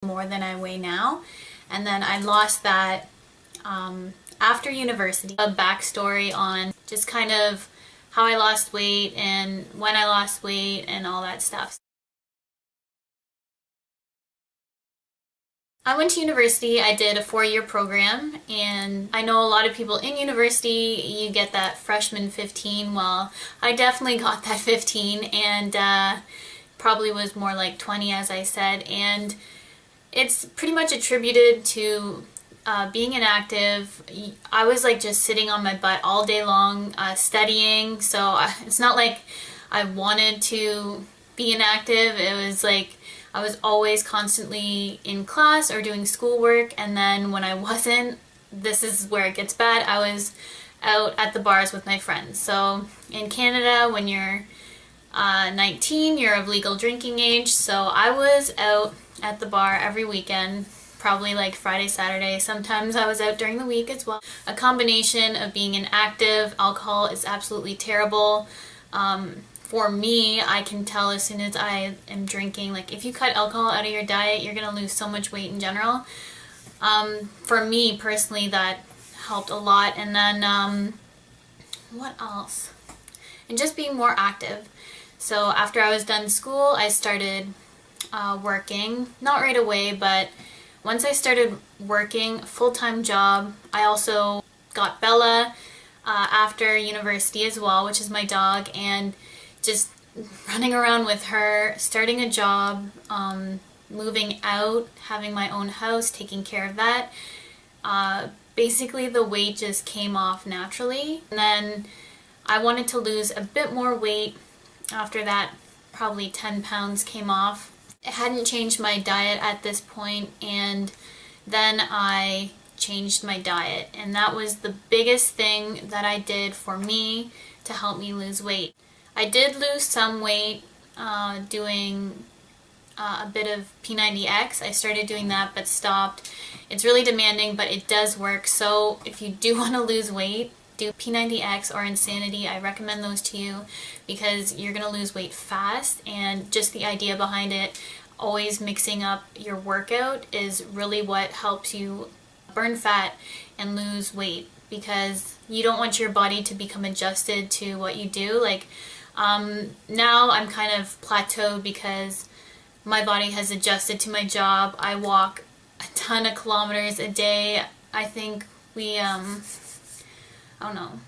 more than I weigh now. And then I lost that after university. A backstory on just kind of how I lost weight and when I lost weight and all that stuff. I went to university, I did a 4-year program, and I know a lot of people in university, you get that freshman 15. Well, I definitely got that 15 and probably was more like 20 as I said, and it's pretty much attributed to being inactive. I was like just sitting on my butt all day long studying, so it's not like I wanted to be inactive. It was like I was always constantly in class or doing schoolwork, and then when I wasn't, this is where it gets bad, I was out at the bars with my friends. So in Canada, when you're 19, you're of legal drinking age, so I was out at the bar every weekend, probably like Friday, Saturday. Sometimes I was out during the week as well. A combination of being inactive, alcohol is absolutely terrible. For me, I can tell as soon as I am drinking, like if you cut alcohol out of your diet, you're gonna lose so much weight in general. For me personally, that helped a lot. And then what else? And just being more active. So after I was done school, I started working, not right away, but once I started working a full-time job. I also got Bella after university as well, which is my dog, and just running around with her, starting a job, moving out, having my own house, taking care of that. Basically the weight just came off naturally. And then I wanted to lose a bit more weight. After that, probably 10 pounds came off. I hadn't changed my diet at this point, and then I changed my diet, and that was the biggest thing that I did for me to help me lose weight. I did lose some weight doing a bit of P90X. I started doing that but stopped. It's really demanding, but it does work. So if you do want to lose weight, do P90X or Insanity. I recommend those to you because you're going to lose weight fast, and just the idea behind it, always mixing up your workout, is really what helps you burn fat and lose weight, because you don't want your body to become adjusted to what you do. Like now I'm kind of plateaued because my body has adjusted to my job. I walk a ton of kilometers a day. I think we I don't know,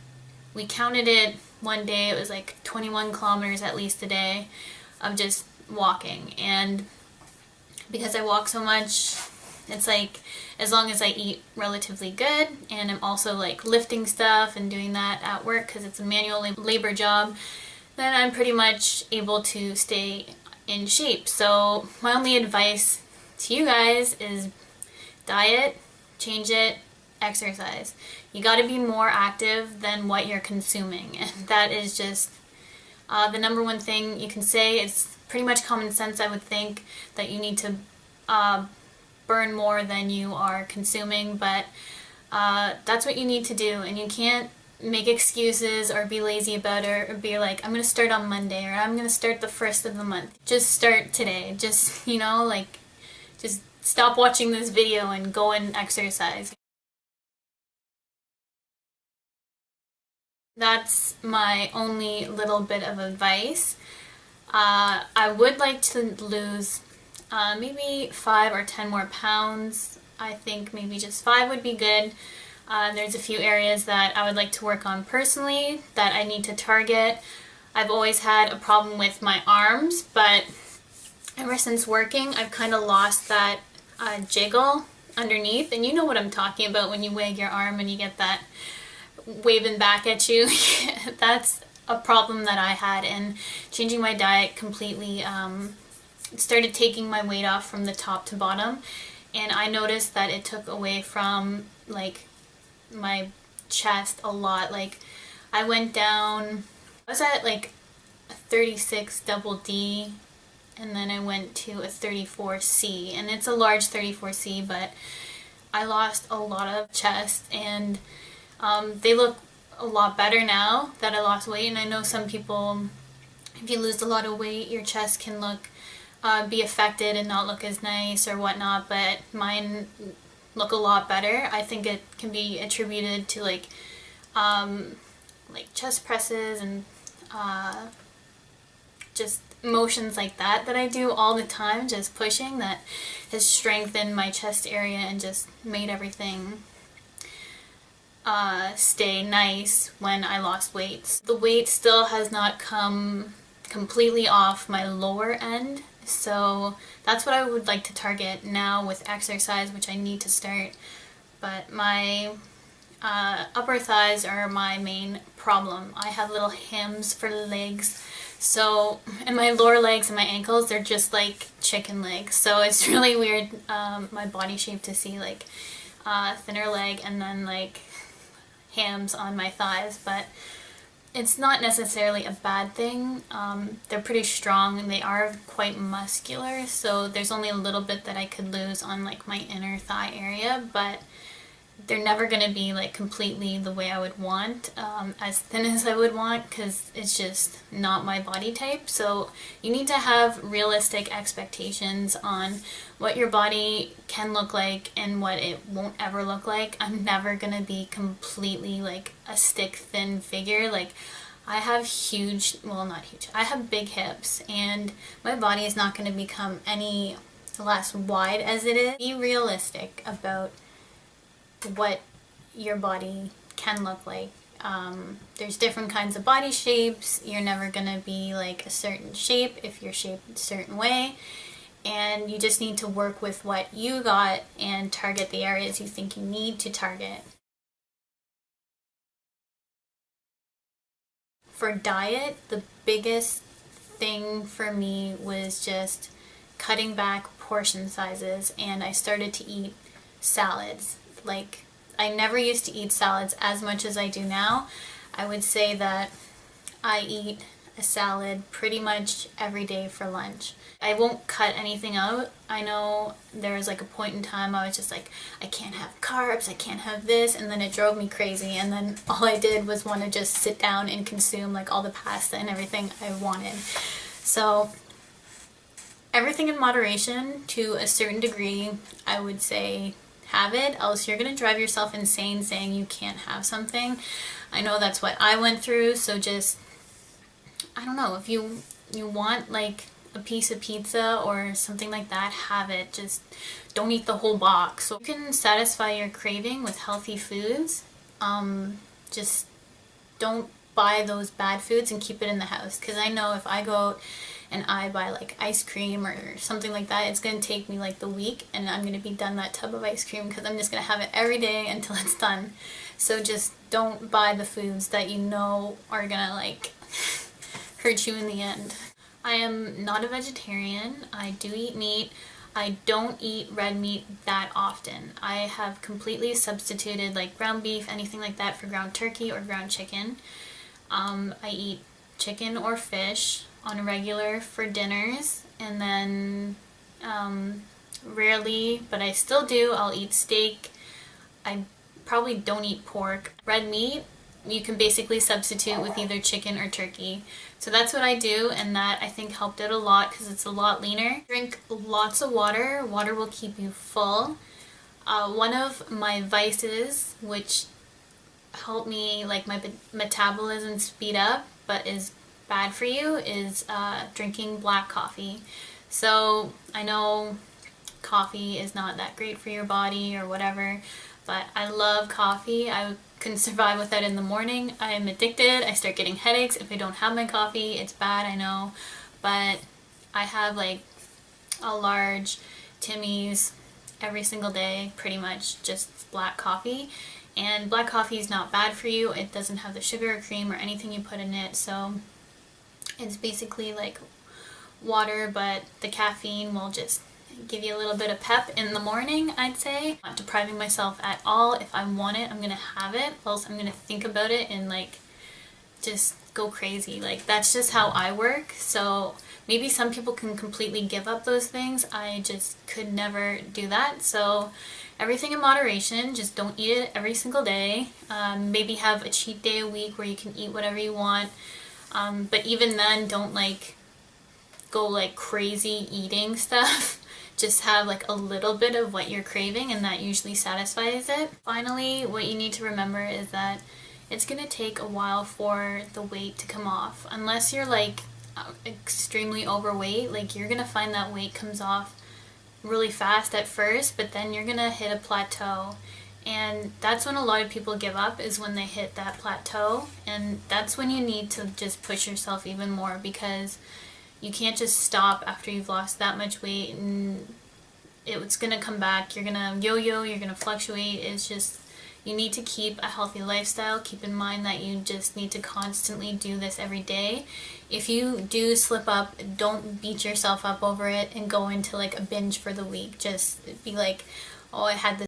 we counted it one day, it was like 21 kilometers at least a day of just walking. And because I walk so much, it's like, as long as I eat relatively good and I'm also like lifting stuff and doing that at work because it's a manual labor job, then I'm pretty much able to stay in shape. So my only advice to you guys is diet, change it, exercise. You got to be more active than what you're consuming, and that is just the number one thing you can say. It's pretty much common sense, I would think, that you need to burn more than you are consuming, but that's what you need to do, and you can't make excuses or be lazy about it or be like, I'm going to start on Monday or I'm going to start the first of the month. Just start today. Just, you know, like, just stop watching this video and go and exercise. That's my only little bit of advice. I would like to lose maybe 5 or 10 more pounds. I think maybe just 5 would be good. There's a few areas that I would like to work on personally that I need to target. I've always had a problem with my arms, but ever since working, I've kind of lost that jiggle underneath, and you know what I'm talking about when you wag your arm and you get that waving back at you. That's a problem that I had, and changing my diet completely started taking my weight off from the top to bottom, and I noticed that it took away from like my chest a lot. Like I went down, I was at like a 36 double D, and then I went to a 34C, and it's a large 34C, but I lost a lot of chest, and they look a lot better now that I lost weight. And I know some people, if you lose a lot of weight, your chest can look be affected and not look as nice or whatnot, but mine look a lot better. I think it can be attributed to like chest presses and just motions like that I do all the time, just pushing, that has strengthened my chest area and just made everything stay nice when I lost weight. The weight still has not come completely off my lower end, so that's what I would like to target now with exercise, which I need to start. But my upper thighs are my main problem. I have little hems for legs, so, and my lower legs and my ankles, they're just like chicken legs. So it's really weird, my body shape, to see like thinner leg and then like hams on my thighs, but it's not necessarily a bad thing. They're pretty strong and they are quite muscular, so there's only a little bit that I could lose on like my inner thigh area, but they're never going to be like completely the way I would want, as thin as I would want, because it's just not my body type. So you need to have realistic expectations on what your body can look like and what it won't ever look like. I'm never going to be completely like a stick thin figure. Like, I have huge, well, not huge, I have big hips, and my body is not going to become any less wide as it is. Be realistic about what your body can look like. There's different kinds of body shapes. You're never gonna be like a certain shape if you're shaped a certain way, and you just need to work with what you got and target the areas you think you need to target. For diet, the biggest thing for me was just cutting back portion sizes, and I started to eat salads. Like, I never used to eat salads as much as I do now. I would say that I eat a salad pretty much every day for lunch. I won't cut anything out. I know there was like a point in time I was just like, I can't have carbs, I can't have this, and then it drove me crazy, and then all I did was want to just sit down and consume like all the pasta and everything I wanted. So everything in moderation to a certain degree, I would say have it, else you're gonna drive yourself insane saying you can't have something. I know that's what I went through, so just, I don't know, if you want like a piece of pizza or something like that, have it. Just don't eat the whole box. So you can satisfy your craving with healthy foods. Just don't buy those bad foods and keep it in the house, because I know if I go out and I buy like ice cream or something like that, it's going to take me like the week, and I'm going to be done that tub of ice cream because I'm just going to have it every day until it's done. So just don't buy the foods that you know are going to like hurt you in the end. I am not a vegetarian. I do eat meat. I don't eat red meat that often. I have completely substituted like ground beef, anything like that, for ground turkey or ground chicken. I eat chicken or fish on a regular for dinners, and then rarely, but I still do, I'll eat steak. I probably don't eat pork. Red meat, you can basically substitute with either chicken or turkey. So that's what I do, and that I think helped out a lot because it's a lot leaner. Drink lots of water. Water will keep you full. One of my vices, which helped me like my metabolism speed up but is bad for you, is drinking black coffee. So I know coffee is not that great for your body or whatever, but I love coffee. I couldn't survive without it in the morning. I am addicted. I start getting headaches if I don't have my coffee. It's bad, I know, but I have like a large Timmy's every single day, pretty much just black coffee. And black coffee is not bad for you. It doesn't have the sugar or cream or anything you put in it, so it's basically like water, but the caffeine will just give you a little bit of pep in the morning, I'd say. I'm not depriving myself at all. If I want it, I'm gonna have it, else I'm gonna think about it and like just go crazy. Like, that's just how I work. So maybe some people can completely give up those things. I just could never do that. So everything in moderation. Just don't eat it every single day. Maybe have a cheat day a week where you can eat whatever you want. But even then, don't like go like crazy eating stuff. Just have like a little bit of what you're craving, and that usually satisfies it. Finally, what you need to remember is that it's gonna take a while for the weight to come off. Unless you're like extremely overweight, like you're gonna find that weight comes off really fast at first, but then you're gonna hit a plateau. And that's when a lot of people give up, is when they hit that plateau. And that's when you need to just push yourself even more, because you can't just stop after you've lost that much weight and it's gonna come back. You're gonna yo-yo, you're gonna fluctuate. It's just, you need to keep a healthy lifestyle. Keep in mind that you just need to constantly do this every day. If you do slip up, don't beat yourself up over it and go into like a binge for the week. Just be like, oh, I had this